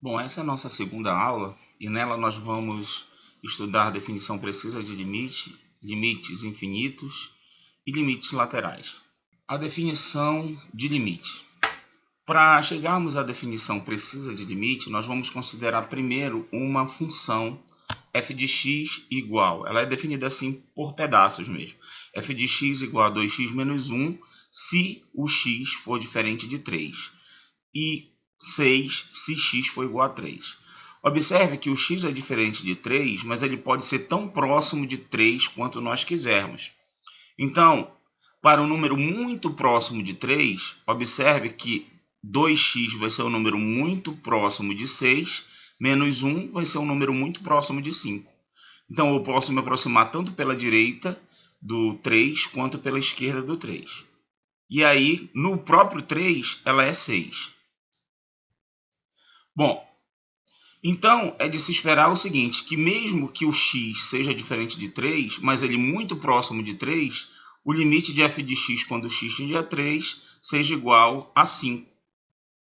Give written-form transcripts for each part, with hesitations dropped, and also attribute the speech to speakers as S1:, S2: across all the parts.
S1: Bom, essa é a nossa segunda aula e nela nós vamos estudar a definição precisa de limite, limites infinitos e limites laterais. A definição de limite. Para chegarmos à definição precisa de limite, nós vamos considerar primeiro uma função f de x igual, ela é definida assim por pedaços mesmo, f de x igual a 2x menos 1 se o x for diferente de 3 e 6 se x for igual a 3. Observe que o x é diferente de 3, mas ele pode ser tão próximo de 3 quanto nós quisermos. Então, para um número muito próximo de 3, observe que 2x vai ser um número muito próximo de 6, menos 1 vai ser um número muito próximo de 5. Então, eu posso me aproximar tanto pela direita do 3 quanto pela esquerda do 3. E aí, no próprio 3, ela é 6. Bom, então é de se esperar o seguinte, que mesmo que o x seja diferente de 3, mas ele muito próximo de 3, o limite de f de x quando x tende a 3 seja igual a 5,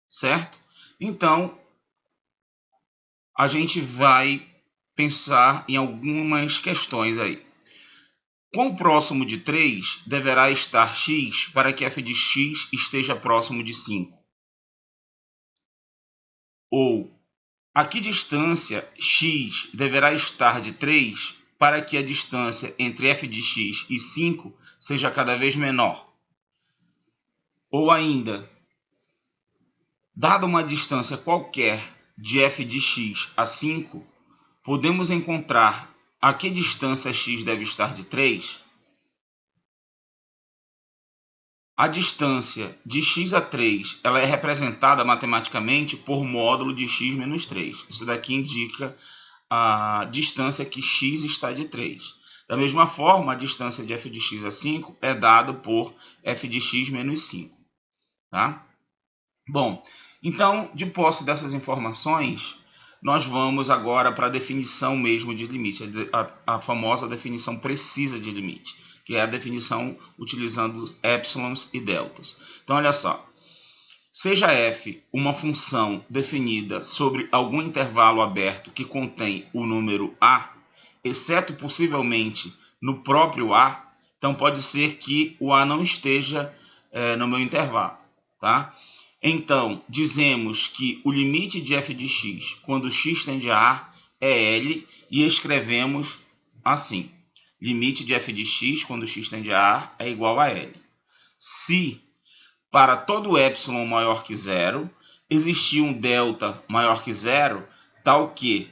S1: certo? Então, a gente vai pensar em algumas questões aí. Quão próximo de 3 deverá estar x para que f de x esteja próximo de 5? Ou a que distância x deverá estar de 3 para que a distância entre f de x e 5 seja cada vez menor? Ou ainda, dada uma distância qualquer de f de x a 5, podemos encontrar a que distância x deve estar de 3? A distância de x a 3 ela é representada matematicamente por módulo de x menos 3. Isso daqui indica a distância que x está de 3. Da mesma forma, a distância de f de x a 5 é dada por f de x menos 5. Tá? Bom, então, de posse dessas informações, nós vamos agora para a definição mesmo de limite, a famosa definição precisa de limite, que é a definição utilizando épsilons e deltas. Então, olha só. Seja f uma função definida sobre algum intervalo aberto que contém o número a, exceto possivelmente no próprio a, então pode ser que o a não esteja no meu intervalo. Tá? Então, dizemos que o limite de f de x quando x tende a a é L e escrevemos assim. Limite de f de x quando x tende a a é igual a L. Se para todo epsilon maior que zero, existir um delta maior que zero, tal que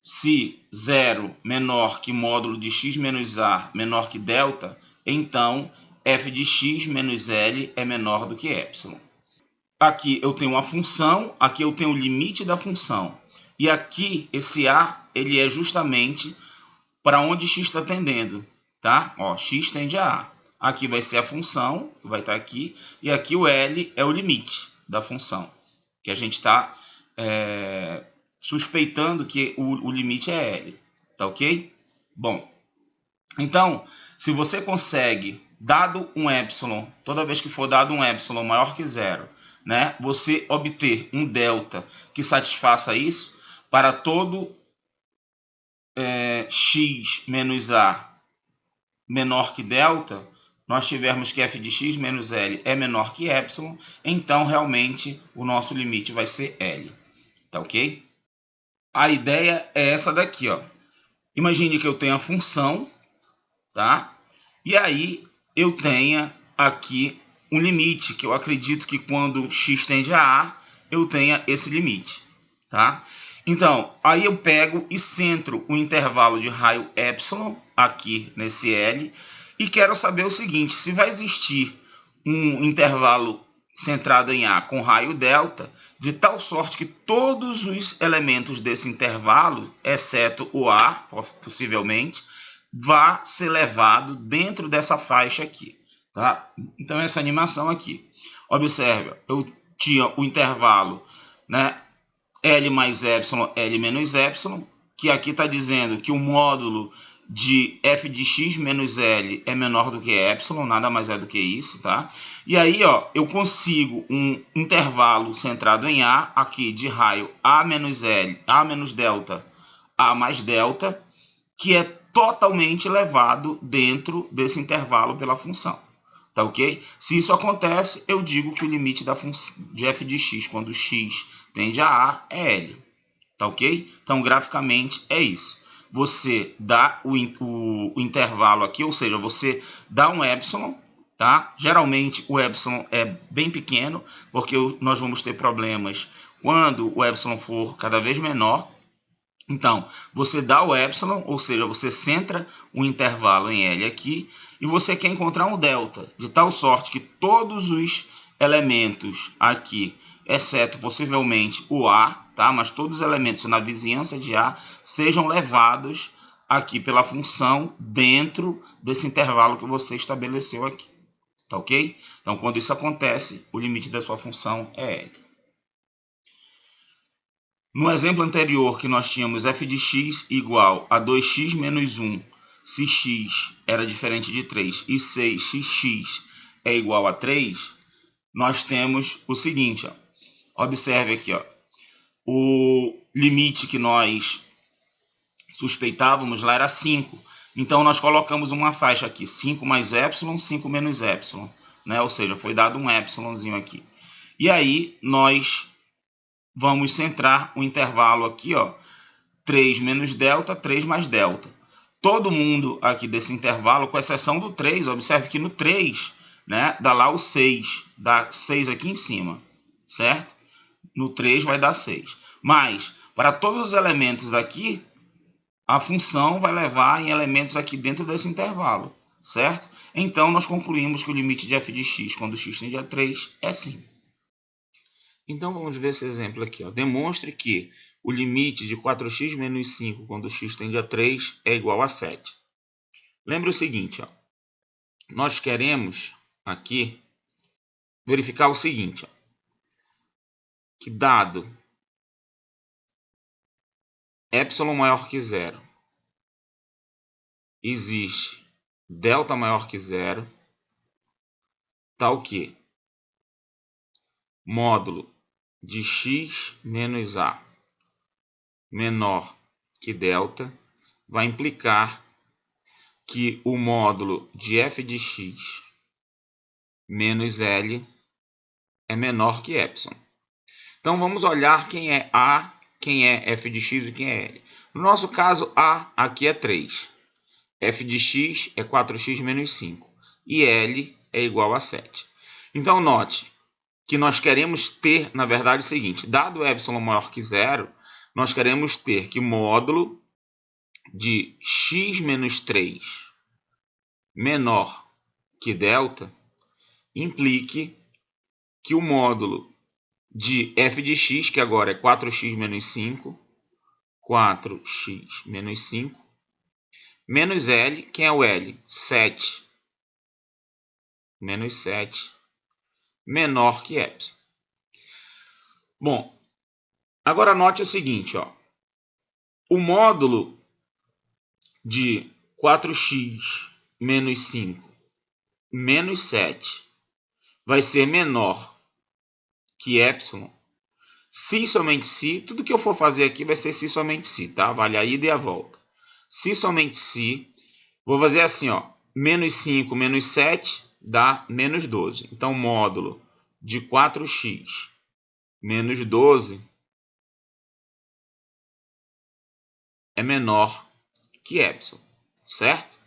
S1: se zero menor que módulo de x menos a menor que delta, então f de x menos L é menor do que epsilon. Aqui eu tenho uma função, aqui eu tenho o limite da função. E aqui esse a ele é justamente para onde x está tendendo. Tá? Ó, x tende a a. Aqui vai ser a função, vai estar aqui, e aqui o L é o limite da função, que a gente está suspeitando que o limite é L, tá ok? Bom, então, se você consegue, dado um epsilon, toda vez que for dado um epsilon maior que zero, né, você obter um delta que satisfaça isso, para todo x menos a menor que delta, nós tivermos que f de x menos L é menor que epsilon, então realmente o nosso limite vai ser L. Tá ok? A ideia é essa daqui, ó. Imagine que eu tenha a função, tá? E aí eu tenha aqui um limite, que eu acredito que quando x tende a a, eu tenha esse limite, tá? Então, aí eu pego e centro o intervalo de raio epsilon aqui nesse L e quero saber o seguinte, se vai existir um intervalo centrado em A com raio delta, de tal sorte que todos os elementos desse intervalo, exceto o A, possivelmente, vá ser levado dentro dessa faixa aqui. Tá? Então, essa animação aqui. Observe, eu tinha o intervalo, né, L mais epsilon, L menos epsilon, que aqui está dizendo que o módulo de f de x menos L é menor do que epsilon, nada mais é do que isso, tá? E aí, ó, eu consigo um intervalo centrado em A, aqui de raio A menos L, A menos delta, A mais delta, que é totalmente levado dentro desse intervalo pela função. Tá ok? Se isso acontece, eu digo que o limite de f de x quando x tende a A é L. Tá ok? Então, graficamente, é isso. Você dá o intervalo aqui, ou seja, você dá um epsilon, tá? Geralmente, o epsilon é bem pequeno, porque nós vamos ter problemas quando o epsilon for cada vez menor. Então, você dá o epsilon, ou seja, você centra o intervalo em L aqui, e você quer encontrar um delta, de tal sorte que todos os elementos aqui, exceto possivelmente o A, tá? Mas todos os elementos na vizinhança de A sejam levados aqui pela função dentro desse intervalo que você estabeleceu aqui. Tá ok? Então, quando isso acontece, o limite da sua função é L. No exemplo anterior que nós tínhamos f de x igual a 2x menos 1, se x era diferente de 3 e 6 se x é igual a 3, nós temos o seguinte, ó. Observe aqui, ó, o limite que nós suspeitávamos lá era 5. Então, nós colocamos uma faixa aqui, 5 mais epsilon, 5 menos epsilon, né? Ou seja, foi dado um epsilonzinho aqui. E aí, nós vamos centrar o intervalo aqui, ó, 3 menos delta, 3 mais delta. Todo mundo aqui desse intervalo, com exceção do 3, observe que no 3, né, dá lá o 6, dá 6 aqui em cima, certo? No 3 vai dar 6. Mas, para todos os elementos aqui, a função vai levar em elementos aqui dentro desse intervalo, certo? Então, nós concluímos que o limite de f de x, quando x tende a 3, é 5. Então, vamos ver esse exemplo aqui. Ó. Demonstre que o limite de 4x menos 5 quando x tende a 3 é igual a 7. Lembra o seguinte, ó. Nós queremos aqui verificar o seguinte, ó, que dado epsilon maior que zero, existe delta maior que zero, tal que módulo de x menos a menor que delta vai implicar que o módulo de f de x menos L é menor que epsilon. Então, vamos olhar quem é A, quem é f de x e quem é L. No nosso caso, A aqui é 3. F de x é 4x menos 5. E L é igual a 7. Então, note que nós queremos ter, na verdade, o seguinte. Dado epsilon maior que zero, nós queremos ter que módulo de x menos 3 menor que delta implique que o módulo de f de x, que agora é 4x menos 5, 4x menos 5, menos L, quem é o L? 7, menos 7, menor que epsilon. Bom, agora note o seguinte, ó. O módulo de 4x menos 5 menos 7 vai ser menor que epsilon se e somente se, tudo que eu for fazer aqui vai ser se somente se, tá? Vale a ida e a volta. Se somente se, vou fazer assim, ó, menos 5 menos 7 dá menos 12. Então, módulo de 4x menos 12 é menor que epsilon, certo?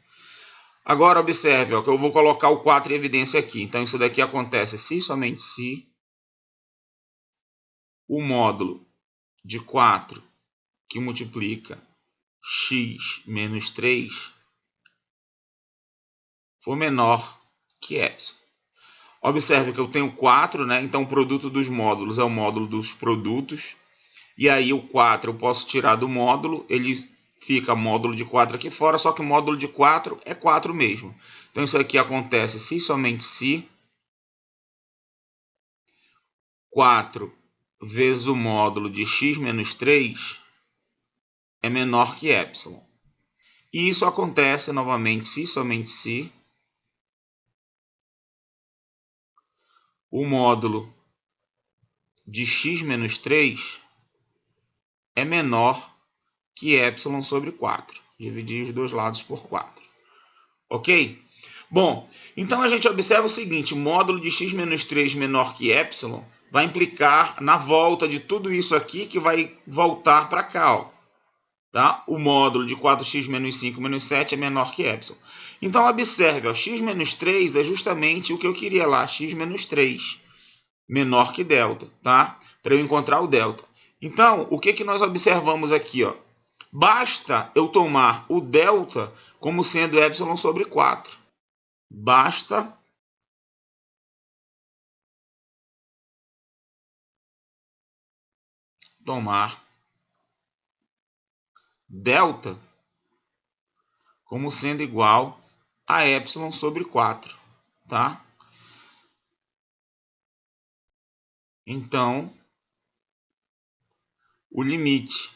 S1: Agora, observe, ó, que eu vou colocar o 4 em evidência aqui. Então, isso daqui acontece se somente se o módulo de 4 que multiplica x menos 3 for menor que epsilon. Observe que eu tenho 4, né? Então, o produto dos módulos é o módulo dos produtos. E aí, o 4 eu posso tirar do módulo, ele fica módulo de 4 aqui fora, só que o módulo de 4 é 4 mesmo. Então, isso aqui acontece se somente se 4 vezes o módulo de x menos 3 é menor que epsilon. E isso acontece novamente se, somente se, o módulo de x menos 3 é menor que epsilon sobre 4. Dividir os dois lados por 4. Ok? Bom, então a gente observa o seguinte, módulo de x menos 3 menor que epsilon vai implicar na volta de tudo isso aqui que vai voltar para cá, ó. Tá? O módulo de 4x menos 5 menos 7 é menor que epsilon. Então observe, ó, x menos 3 é justamente o que eu queria lá, x menos 3, menor que delta, tá? Para eu encontrar o delta. Então, o que nós observamos aqui, ó? Basta eu tomar o delta como sendo epsilon sobre 4. Basta tomar delta como sendo igual a epsilon sobre 4, tá? Então, o limite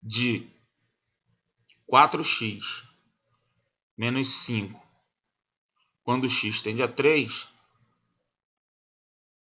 S1: de 4x menos 5, quando x tende a 3,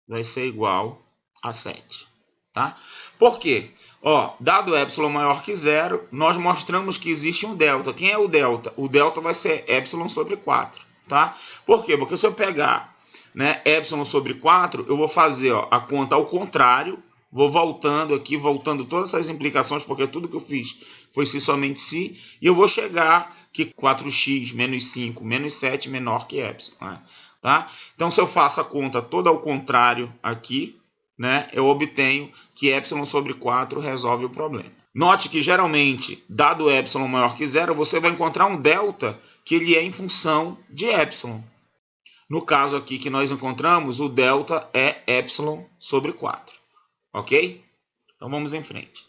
S1: vai ser igual a 7. Tá? Por quê? Ó, dado epsilon maior que 0, nós mostramos que existe um delta. Quem é o delta? O delta vai ser epsilon sobre 4. Tá? Por quê? Porque se eu pegar, né, epsilon sobre 4, eu vou fazer, ó, a conta ao contrário. Vou voltando aqui, voltando todas essas implicações, porque tudo que eu fiz foi se somente se. E eu vou chegar que 4x menos 5 menos 7 menor que epsilon. Né? Tá? Então, se eu faço a conta toda ao contrário aqui, né, eu obtenho que epsilon sobre 4 resolve o problema. Note que, geralmente, dado epsilon maior que 0, você vai encontrar um delta que ele é em função de epsilon. No caso aqui que nós encontramos, o delta é epsilon sobre 4. Ok? Então vamos em frente.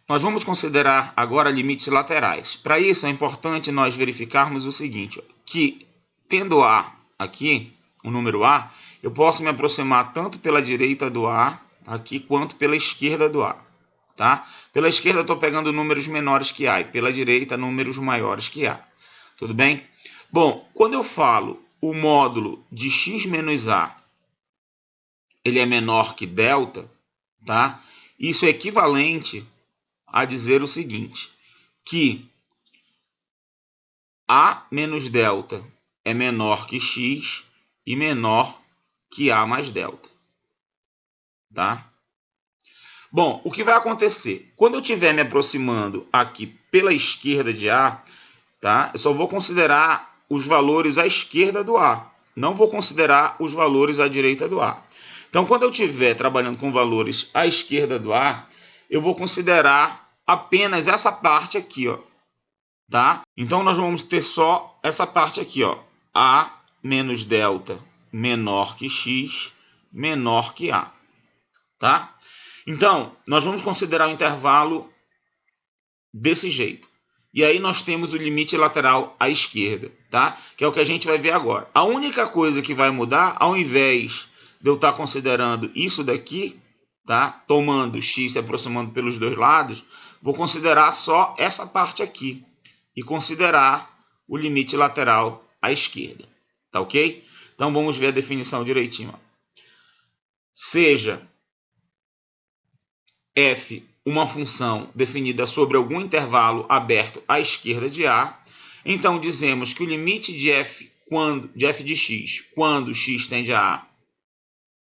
S1: Nós vamos considerar agora limites laterais. Para isso é importante nós verificarmos o seguinte, que tendo A aqui, o número A, eu posso me aproximar tanto pela direita do A aqui quanto pela esquerda do A. Tá? Pela esquerda eu estou pegando números menores que A e pela direita números maiores que A. Tudo bem? Bom, quando eu falo o módulo de x menos A ele é menor que delta, tá? Isso é equivalente a dizer o seguinte, que A menos delta é menor que x e menor que A mais delta. Tá? Bom, o que vai acontecer? Quando eu estiver me aproximando aqui pela esquerda de A, tá? Eu só vou considerar os valores à esquerda do A. Não vou considerar os valores à direita do A. Então, quando eu estiver trabalhando com valores à esquerda do A, eu vou considerar apenas essa parte aqui, ó. Tá? Então, nós vamos ter só essa parte aqui, ó. A menos delta menor que x menor que A. Tá? Então, nós vamos considerar o intervalo desse jeito. E aí nós temos o limite lateral à esquerda, tá? Que é o que a gente vai ver agora. A única coisa que vai mudar, ao invés de eu estar considerando isso daqui, tá? Tomando x se aproximando pelos dois lados, vou considerar só essa parte aqui e considerar o limite lateral à esquerda, tá ok? Então vamos ver a definição direitinho. Seja f uma função definida sobre algum intervalo aberto à esquerda de A, então dizemos que o limite de f de x quando x tende a A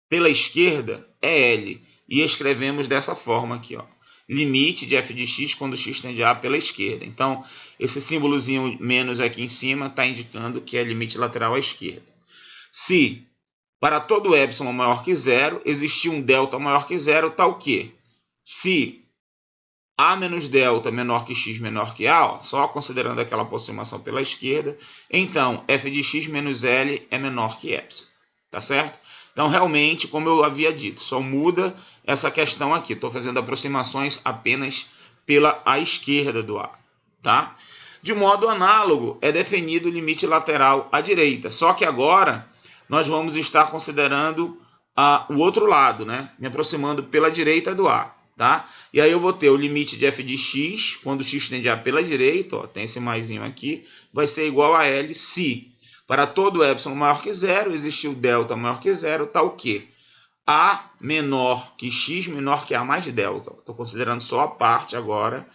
S1: pela esquerda é L. E escrevemos dessa forma aqui, ó. Limite de f de x quando x tende a A pela esquerda. Então, esse símbolozinho menos aqui em cima está indicando que é limite lateral à esquerda. Se para todo epsilon maior que 0 existir um delta maior que 0, tal que se A menos delta menor que x menor que A, ó, só considerando aquela aproximação pela esquerda, então f de x menos L é menor que epsilon. Tá certo? Então, realmente, como eu havia dito, só muda essa questão aqui. Estou fazendo aproximações apenas pela à esquerda do A. Tá? De modo análogo, é definido o limite lateral à direita. Só que agora nós vamos estar considerando o outro lado, né? Me aproximando pela direita do A. tá? E aí eu vou ter o limite de f de x, quando x tende a pela direita, ó, tem esse maisinho aqui, vai ser igual a L se, para todo epsilon maior que zero, existe o delta maior que zero, tal que A menor que x, menor que A mais delta. Estou considerando só a parte agora,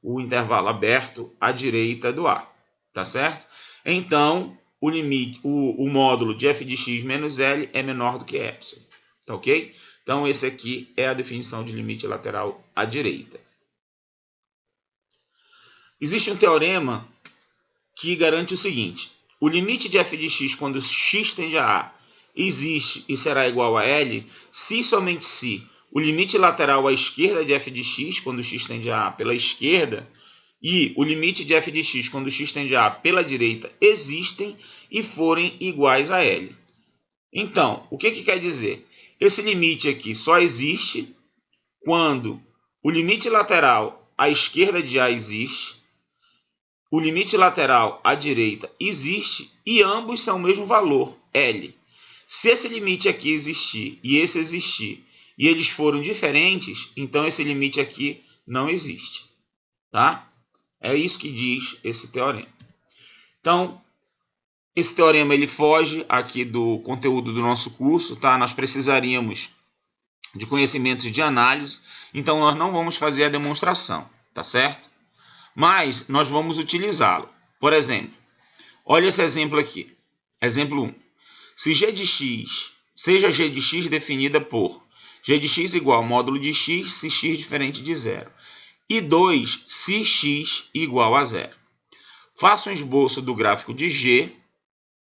S1: o intervalo aberto à direita do A, tá certo? Então, o limite, o módulo de f de x menos L é menor do que epsilon, tá ok? Então, esse aqui é a definição de limite lateral à direita. Existe um teorema que garante o seguinte: o limite de f de x quando x tende a A existe e será igual a L se e somente se o limite lateral à esquerda de f de x quando x tende a A pela esquerda e o limite de f de x quando x tende a A pela direita existem e forem iguais a L. Então, o que quer dizer? Esse limite aqui só existe quando o limite lateral à esquerda de A existe, o limite lateral à direita existe e ambos são o mesmo valor, L. Se esse limite aqui existir e esse existir e eles foram diferentes, então esse limite aqui não existe, tá? É isso que diz esse teorema. Então, esse teorema ele foge aqui do conteúdo do nosso curso, tá? Nós precisaríamos de conhecimentos de análise, então nós não vamos fazer a demonstração, tá certo? Mas nós vamos utilizá-lo. Por exemplo, olha esse exemplo aqui. Exemplo 1. Se g de x, seja g de x definida por g de x igual ao módulo de x se x diferente de zero. E 2, se x igual a zero. Faça um esboço do gráfico de g.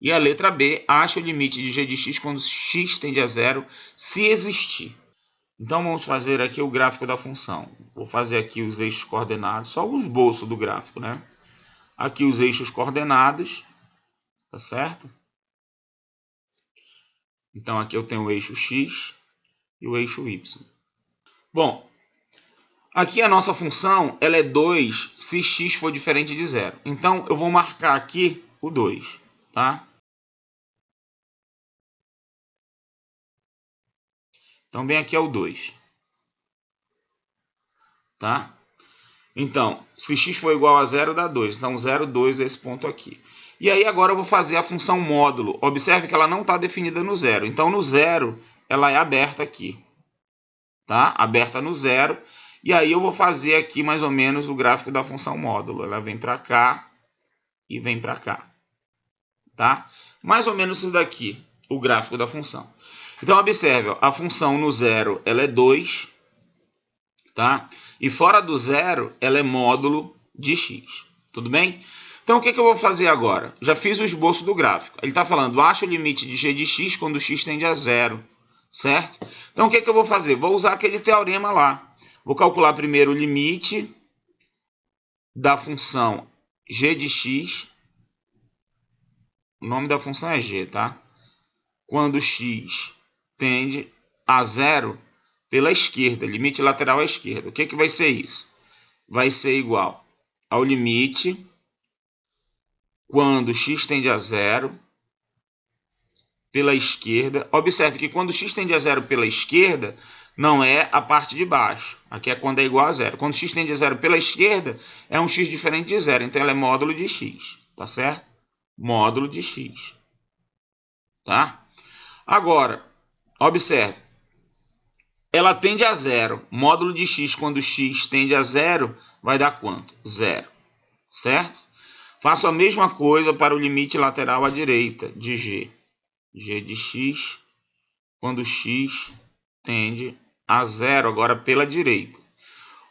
S1: E a letra B, acha o limite de g de x quando x tende a zero, se existir. Então, vamos fazer aqui o gráfico da função. Vou fazer aqui os eixos coordenados, só o esboço do gráfico, né? Aqui os eixos coordenados, tá certo? Então, aqui eu tenho o eixo x e o eixo y. Bom, aqui a nossa função ela é 2 se x for diferente de zero. Então, eu vou marcar aqui o 2, tá? Então, bem aqui é o 2. Tá? Então, se x for igual a zero, dá 2. Então, 0, 2 é esse ponto aqui. E aí, agora eu vou fazer a função módulo. Observe que ela não está definida no zero. Então, no zero, ela é aberta aqui. Tá? Aberta no zero. E aí, eu vou fazer aqui, mais ou menos, o gráfico da função módulo. Ela vem para cá e vem para cá. Tá? Mais ou menos isso daqui, o gráfico da função. Então, observe, a função no zero, ela é 2. Tá? E fora do zero, ela é módulo de x. Tudo bem? Então, o que eu vou fazer agora? Já fiz o esboço do gráfico. Ele está falando, acha o limite de g de x quando x tende a zero. Certo? Então, o que eu vou fazer? Vou usar aquele teorema lá. Vou calcular primeiro o limite da função g de x. O nome da função é g, tá? Quando x tende a zero pela esquerda, limite lateral à esquerda. O que vai ser isso? Vai ser igual ao limite quando x tende a zero pela esquerda. Observe que quando x tende a zero pela esquerda, não é a parte de baixo. Aqui é quando é igual a zero. Quando x tende a zero pela esquerda, é um x diferente de zero. Então, ela é módulo de x. Tá certo? Módulo de x. Tá? Agora, observe. Ela tende a zero. Módulo de x, quando x tende a zero, vai dar quanto? Zero. Certo? Faço a mesma coisa para o limite lateral à direita de g. G de x, quando x tende a zero, agora pela direita.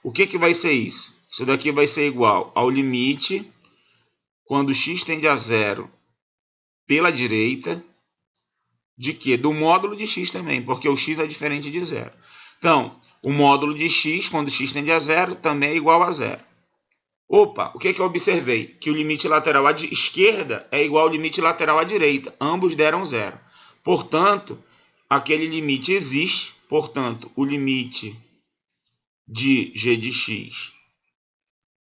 S1: O que vai ser isso? Isso daqui vai ser igual ao limite, quando x tende a zero pela direita, de quê? Do módulo de x também, porque o x é diferente de zero. Então, o módulo de x, quando x tende a zero, também é igual a zero. Opa, o que eu observei? Que o limite lateral à esquerda é igual ao limite lateral à direita. Ambos deram zero. Portanto, aquele limite existe. Portanto, o limite de g de x,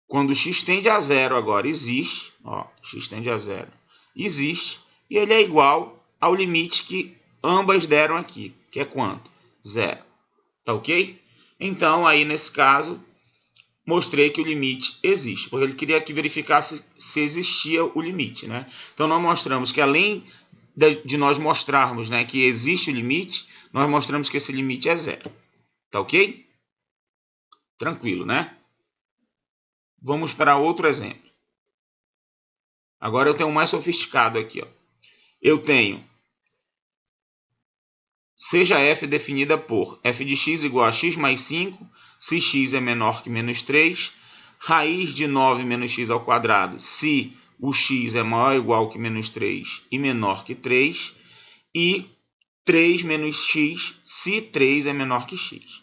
S1: quando x tende a zero agora, existe. Ó, x tende a zero. Existe. E ele é igual ao limite que ambas deram aqui, que é quanto? Zero. Tá ok? Então, aí nesse caso, mostrei que o limite existe, porque ele queria que verificasse se existia o limite, né? Então, nós mostramos que além de nós mostrarmos, né, que existe o limite, nós mostramos que esse limite é zero. Tá ok? Tranquilo, né? Vamos para outro exemplo. Agora eu tenho um mais sofisticado aqui, ó. Eu tenho seja f definida por f de x igual a x mais 5, se x é menor que menos 3, raiz de 9 menos x ao quadrado, se o x é maior ou igual que menos 3 e menor que 3, e 3 menos x, se 3 é menor que x.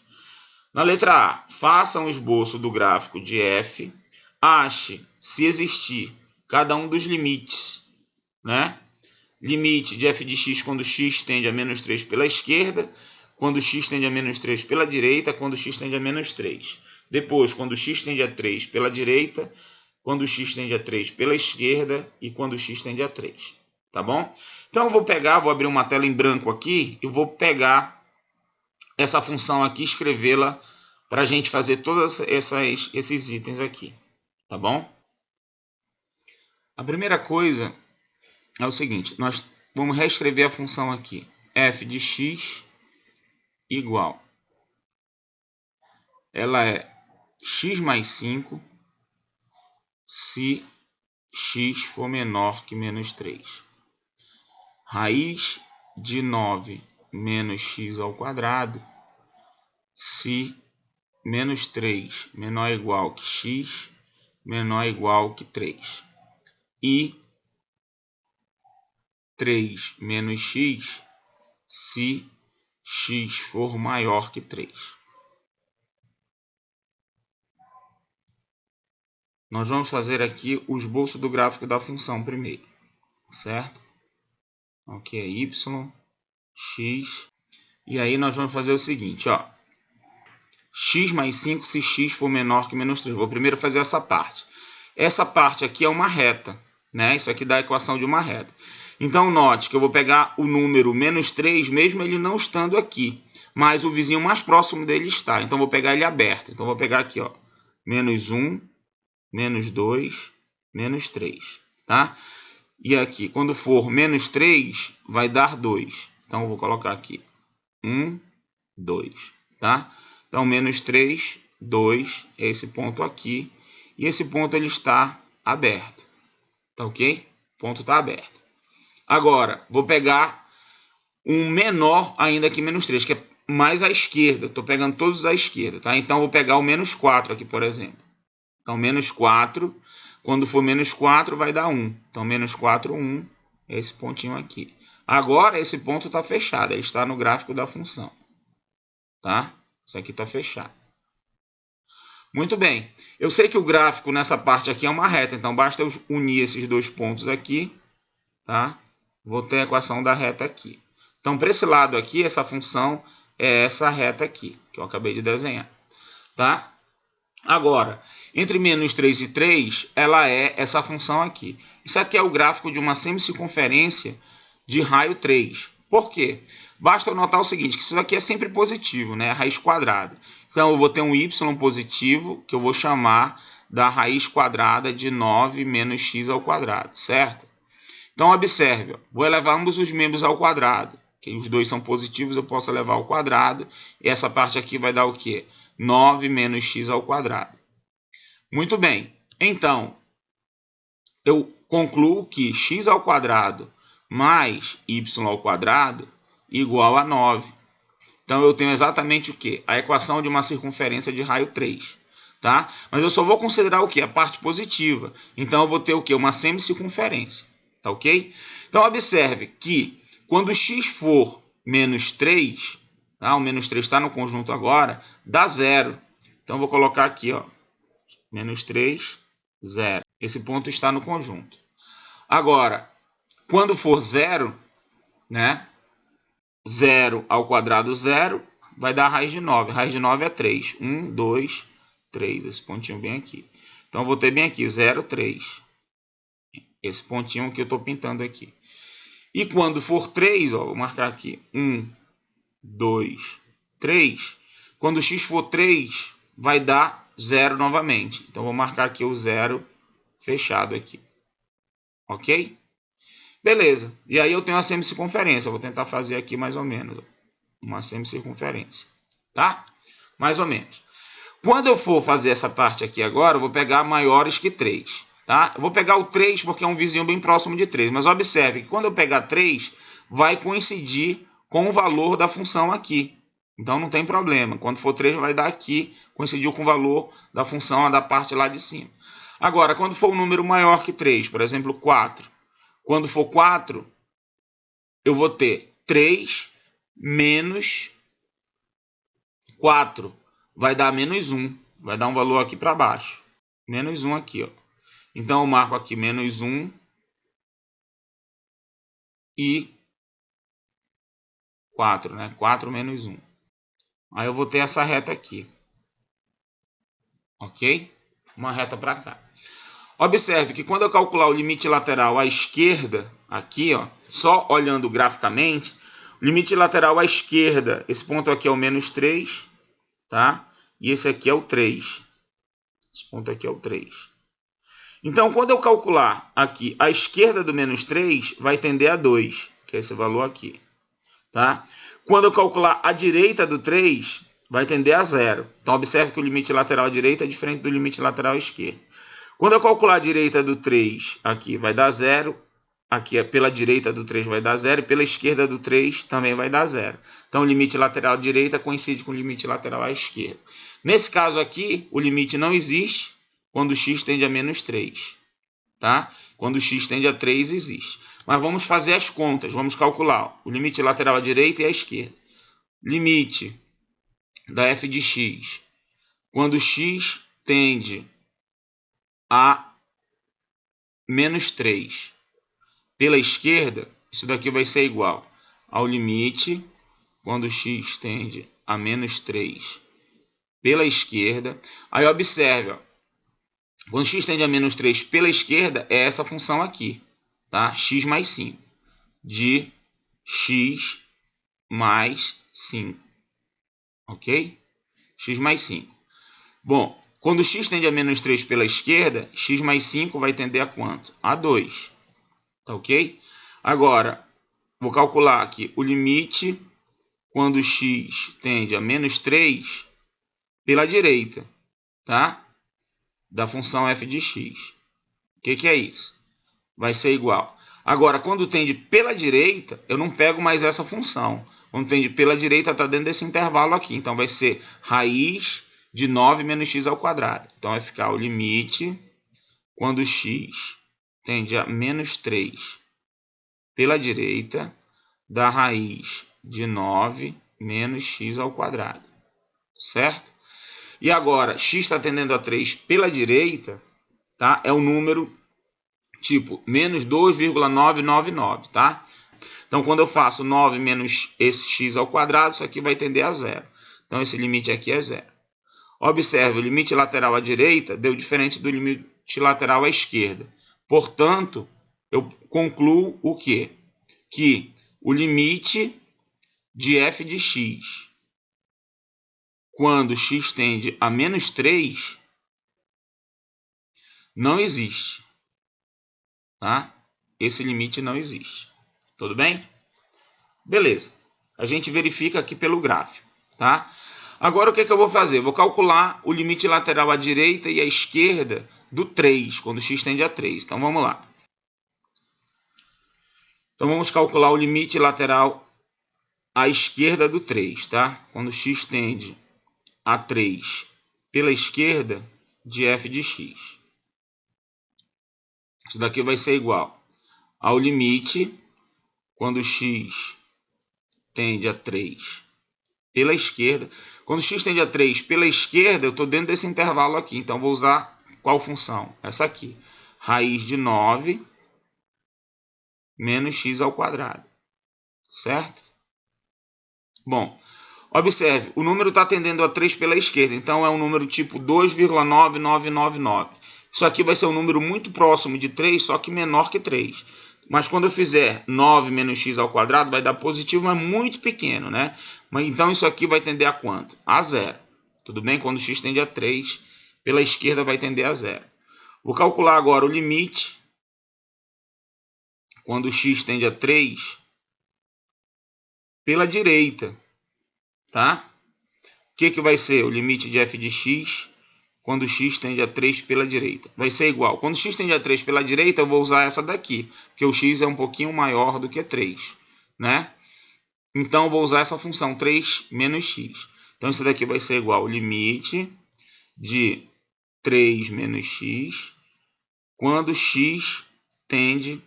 S1: Na letra A, faça um esboço do gráfico de f, ache se existir cada um dos limites, né? Limite de f de x quando x tende a menos 3 pela esquerda, quando x tende a menos 3 pela direita, quando x tende a menos 3. Depois, quando x tende a 3 pela direita, quando x tende a 3 pela esquerda e quando x tende a 3. Tá bom? Então eu vou abrir uma tela em branco aqui e vou pegar essa função aqui e escrevê-la para a gente fazer todos esses itens aqui. Tá bom? A primeira coisa é o seguinte, nós vamos reescrever a função aqui. F de x igual. Ela é x mais 5 se x for menor que menos 3. Raiz de 9 menos x ao quadrado se menos 3 menor ou igual que x menor ou igual que 3. E 3 menos x se x for maior que 3. Nós vamos fazer aqui o esboço do gráfico da função primeiro, certo? Aqui é y, x, e aí nós vamos fazer o seguinte, ó. X mais 5 se x for menor que menos 3. Vou primeiro fazer essa parte. Essa parte aqui é uma reta, né? Isso aqui dá a equação de uma reta. Então, note que eu vou pegar o número menos 3, mesmo ele não estando aqui, mas o vizinho mais próximo dele está. Então, vou pegar ele aberto. Então, vou pegar aqui, ó, menos 1, menos 2, menos 3, tá? E aqui, quando for menos 3, vai dar 2. Então, eu vou colocar aqui 1, 2, tá? Então, menos 3, 2, é esse ponto aqui. E esse ponto ele está aberto, tá ok? O ponto está aberto. Agora, vou pegar um menor ainda que menos 3, que é mais à esquerda. Estou pegando todos à esquerda, tá? Então, vou pegar o menos 4 aqui, por exemplo. Então, menos 4, quando for menos 4, vai dar 1. Então, menos 4, 1, é esse pontinho aqui. Agora, esse ponto está fechado, ele está no gráfico da função. Tá? Isso aqui está fechado. Muito bem. Eu sei que o gráfico nessa parte aqui é uma reta, então basta eu unir esses dois pontos aqui, tá? Vou ter a equação da reta aqui. Então, para esse lado aqui, essa função é essa reta aqui, que eu acabei de desenhar, tá? Agora, entre menos 3 e 3, ela é essa função aqui. Isso aqui é o gráfico de uma semicircunferência de raio 3. Por quê? Basta eu notar o seguinte, que isso daqui é sempre positivo, né? A raiz quadrada. Então, eu vou ter um y positivo, que eu vou chamar da raiz quadrada de 9 menos x ao quadrado, certo? Então, observe, ó, vou elevar ambos os membros ao quadrado. Que os dois são positivos, eu posso elevar ao quadrado. E essa parte aqui vai dar o quê? 9 menos x ao quadrado. Muito bem. Então, eu concluo que x ao quadrado mais y ao quadrado igual a 9. Então, eu tenho exatamente o quê? A equação de uma circunferência de raio 3. Tá? Mas eu só vou considerar o quê? A parte positiva. Então, eu vou ter o quê? Uma semicircunferência. Tá ok? Então, observe que quando x for menos 3, tá? O menos 3 está no conjunto agora, dá 0. Então, eu vou colocar aqui, ó, menos 3, 0. Esse ponto está no conjunto. Agora, quando for 0, né? 0 ao quadrado 0, vai dar a raiz de 9. A raiz de 9 é 3. 1, 2, 3. Esse pontinho bem aqui. Então, eu vou ter bem aqui 0, 3. Esse pontinho que eu estou pintando aqui. E quando for 3, ó, vou marcar aqui 1, 2, 3. Quando x for 3, vai dar 0 novamente. Então, vou marcar aqui o 0 fechado aqui. Ok? Beleza. E aí eu tenho a semicircunferência. Vou tentar fazer aqui mais ou menos. Uma semicircunferência. Tá? Mais ou menos. Quando eu for fazer essa parte aqui agora, eu vou pegar maiores que 3. Tá? Eu vou pegar o 3 porque é um vizinho bem próximo de 3. Mas observe que quando eu pegar 3, vai coincidir com o valor da função aqui. Então não tem problema. Quando for 3, vai dar aqui, coincidiu com o valor da função da parte lá de cima. Agora, quando for um número maior que 3, por exemplo, 4. Quando for 4, eu vou ter 3 menos 4. Vai dar menos 1. Vai dar um valor aqui para baixo. Menos 1 aqui, ó. Então, eu marco aqui menos 1 e 4, né? 4 menos 1. Aí eu vou ter essa reta aqui. Ok? Uma reta para cá. Observe que quando eu calcular o limite lateral à esquerda, aqui, ó, só olhando graficamente, o limite lateral à esquerda, esse ponto aqui é o menos 3, tá? E esse aqui é o 3. Esse ponto aqui é o 3. Então, quando eu calcular aqui a esquerda do menos 3, vai tender a 2, que é esse valor aqui. Tá? Quando eu calcular a direita do 3, vai tender a 0. Então, observe que o limite lateral à direita é diferente do limite lateral à esquerda. Quando eu calcular a direita do 3, aqui vai dar 0. Aqui pela direita do 3 vai dar 0. E pela esquerda do 3 também vai dar 0. Então, o limite lateral à direita coincide com o limite lateral à esquerda. Nesse caso aqui, o limite não existe quando x tende a menos 3. Tá? Quando x tende a 3, existe. Mas vamos fazer as contas. Vamos calcular o limite lateral à direita e à esquerda. Limite da f de x quando x tende a menos 3 pela esquerda, isso daqui vai ser igual ao limite quando x tende a menos 3 pela esquerda. Aí observe, ó, quando x tende a menos 3 pela esquerda, é essa função aqui, tá? X mais 5, de x mais 5, ok? X mais 5. Bom, quando x tende a menos 3 pela esquerda, x mais 5 vai tender a quanto? A 2, tá ok? Agora, vou calcular aqui o limite quando x tende a menos 3 pela direita, tá? Da função f de x. O que é isso? Vai ser igual. Agora, quando tende pela direita, eu não pego mais essa função. Quando tende pela direita, está dentro desse intervalo aqui. Então, vai ser raiz de 9 menos x ao quadrado. Então, vai ficar o limite quando x tende a menos 3 pela direita da raiz de 9 menos x ao quadrado. Certo? E agora, x está tendendo a 3 pela direita, tá? É um número tipo menos 2,999, tá? Então, quando eu faço 9 menos esse x ao quadrado, isso aqui vai tender a 0. Então, esse limite aqui é 0. Observe, o limite lateral à direita deu diferente do limite lateral à esquerda. Portanto, eu concluo o quê? Que o limite de f de x, quando x tende a menos 3, não existe. Tá? Esse limite não existe. Tudo bem? Beleza. A gente verifica aqui pelo gráfico. Tá? Agora, o que eu vou fazer? Vou calcular o limite lateral à direita e à esquerda do 3, quando x tende a 3. Então, vamos lá. Então, vamos calcular o limite lateral à esquerda do 3, tá? Quando x tende a 3 pela esquerda de f de x. Isso daqui vai ser igual ao limite quando x tende a 3 pela esquerda. Quando x tende a 3 pela esquerda, eu estou dentro desse intervalo aqui. Então, vou usar qual função? Essa aqui. Raiz de 9 menos x ao quadrado. Certo? Bom, observe, o número está tendendo a 3 pela esquerda. Então, é um número tipo 2,9999. Isso aqui vai ser um número muito próximo de 3, só que menor que 3. Mas quando eu fizer 9 menos x ao quadrado, vai dar positivo, mas muito pequeno, né? Então isso aqui vai tender a quanto? A 0. Tudo bem? Quando x tende a 3, pela esquerda vai tender a 0. Vou calcular agora o limite quando x tende a 3 pela direita, tá? O que vai ser o limite de f de x quando x tende a 3 pela direita? Vai ser igual. Quando x tende a 3 pela direita, eu vou usar essa daqui, porque o x é um pouquinho maior do que 3, né? Então, eu vou usar essa função 3 menos x. Então, isso daqui vai ser igual ao limite de 3 menos x quando x tende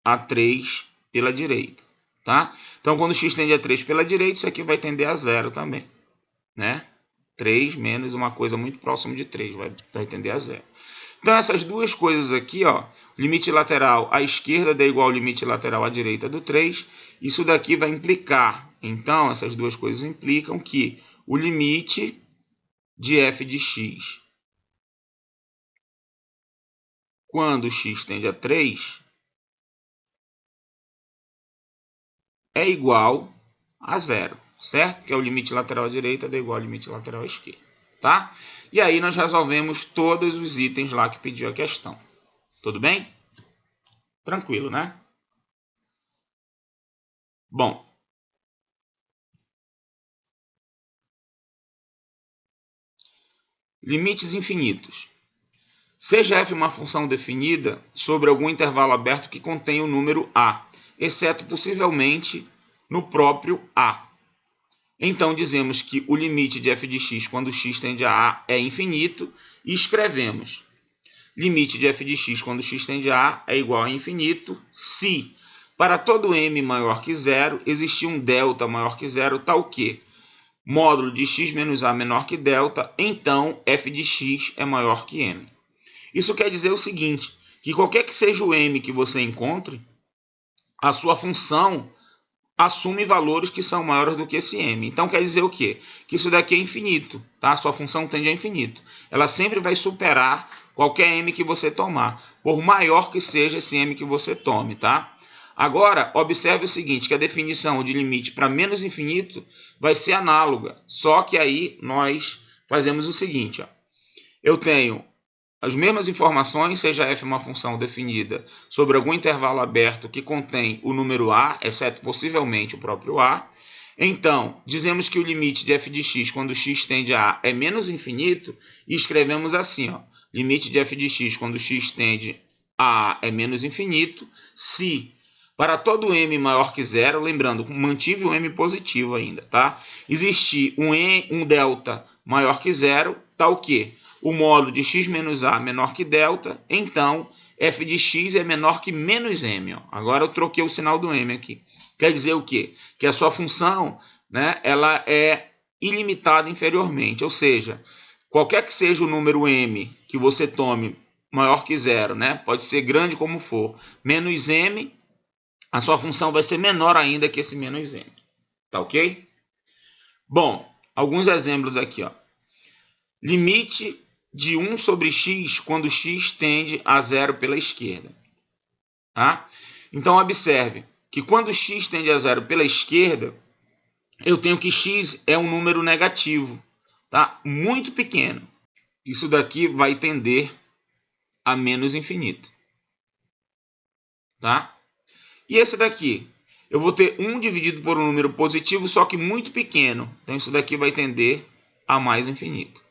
S1: a 3 pela direita, tá? Então, quando x tende a 3 pela direita, isso aqui vai tender a 0 também, né? 3 menos uma coisa muito próxima de 3, vai tender a 0. Então, essas duas coisas aqui, ó, limite lateral à esquerda é igual ao limite lateral à direita do 3, isso daqui vai implicar, então, essas duas coisas implicam que o limite de f de x quando x tende a 3 é igual a 0, certo? Que é o limite lateral à direita é igual ao limite lateral à esquerda, tá? E aí nós resolvemos todos os itens lá que pediu a questão. Tudo bem? Tranquilo, né? Bom, limites infinitos. Seja f uma função definida sobre algum intervalo aberto que contém o número a, exceto possivelmente no próprio a. Então, dizemos que o limite de f de x quando x tende a é infinito e escrevemos limite de f de x quando x tende a é igual a infinito se, para todo m maior que 0, existir um delta maior que 0, tal que módulo de x menos a menor que delta, então f de x é maior que m. Isso quer dizer o seguinte, que qualquer que seja o m que você encontre, a sua função assume valores que são maiores do que esse m. Então quer dizer o quê? Que isso daqui é infinito, tá? A sua função tende a infinito. Ela sempre vai superar qualquer m que você tomar, por maior que seja esse m que você tome, tá? Agora, observe o seguinte, que a definição de limite para menos infinito vai ser análoga, só que aí nós fazemos o seguinte, ó. Eu tenho as mesmas informações, seja f uma função definida sobre algum intervalo aberto que contém o número a, exceto possivelmente o próprio a. Então, dizemos que o limite de f de x quando x tende a é menos infinito e escrevemos assim, ó, limite de f de x quando x tende a é menos infinito se, para todo m maior que 0, lembrando, mantive o m positivo ainda, tá? Existir um delta maior que 0, tal que o módulo de x menos a menor que delta, então f de x é menor que menos m. Ó. Agora eu troquei o sinal do m aqui. Quer dizer o quê? Que a sua função, né, ela é ilimitada inferiormente, ou seja, qualquer que seja o número m que você tome maior que 0, né, pode ser grande como for, menos m, a sua função vai ser menor ainda que esse menos m. Tá ok? Bom, alguns exemplos aqui. Ó. Limite de 1 sobre x quando x tende a 0 pela esquerda. Tá? Então, observe que quando x tende a 0 pela esquerda, eu tenho que x é um número negativo, tá? Muito pequeno. Isso daqui vai tender a menos infinito. Tá? E esse daqui? Eu vou ter 1 dividido por um número positivo, só que muito pequeno. Então, isso daqui vai tender a mais infinito.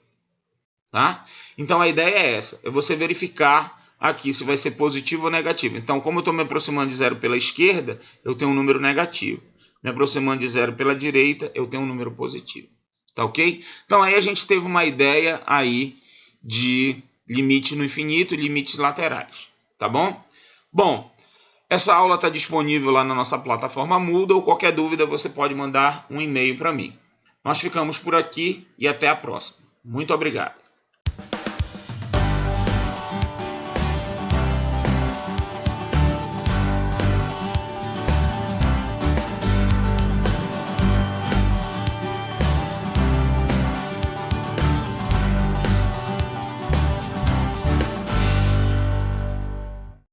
S1: Tá? Então a ideia é essa, é você verificar aqui se vai ser positivo ou negativo. Então, como eu estou me aproximando de 0 pela esquerda, eu tenho um número negativo. Me aproximando de 0 pela direita, eu tenho um número positivo. Tá ok? Então aí a gente teve uma ideia aí de limite no infinito e limites laterais. Tá bom? Bom, essa aula está disponível lá na nossa plataforma Moodle. Qualquer dúvida você pode mandar um e-mail para mim. Nós ficamos por aqui e até a próxima. Muito obrigado.